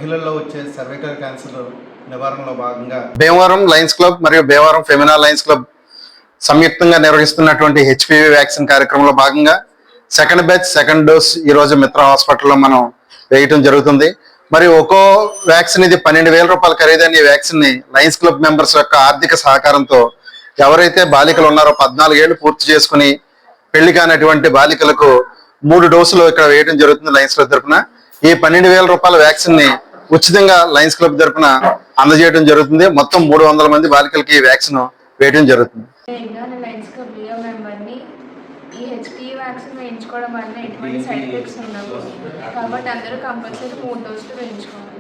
మహిళల్లో వచ్చే cervical cancer నివారణలో భాగంగా భీమవరం లయన్స్ క్లబ్ మరియు భీమవరం ఫెమినా లయన్స్ క్లబ్ సంయుక్తంగా నిర్వహిస్తున్నటువంటి హెచ్పివి వ్యాక్సిన్ కార్యక్రమంలో భాగంగా సెకండ్ బ్యాచ్ సెకండ్ డోస్ ఈ రోజు మిత్ర హాస్పిటల్లో మనం వేయటం జరుగుతుంది. మరి ఒక్కో వ్యాక్సిన్ ఇది 12,000 రూపాయలు ఖరీదైన ఈ వ్యాక్సిన్ ని లయన్స్ క్లబ్ మెంబర్స్ యొక్క ఆర్థిక సహకారంతో ఎవరైతే బాలికలు ఉన్నారో 14 ఏళ్లు పూర్తి చేసుకుని పెళ్లి కానటువంటి బాలికలకు 3 డోసులు ఇక్కడ వేయడం జరుగుతుంది లయన్స్ క్లబ్ తరఫున. ఈ 12,000 రూపాయల వ్యాక్సిన్ ని ఉచితంగా లయన్స్ క్లబ్ తరఫున అందజేయడం జరుగుతుంది. మొత్తం 300 మంది బాలికలకి ఈ వ్యాక్సిన్ వేయడం జరుగుతుంది. ఈ హెచ్పివి వ్యాక్సిన్ వేయించుకోవడం వల్ల ఎటువంటి సైడ్ ఎఫెక్ట్స్ ఉండవు కాబట్టి అందరూ కంపల్సరీ 3 డోసులు వేయించుకోవాలి.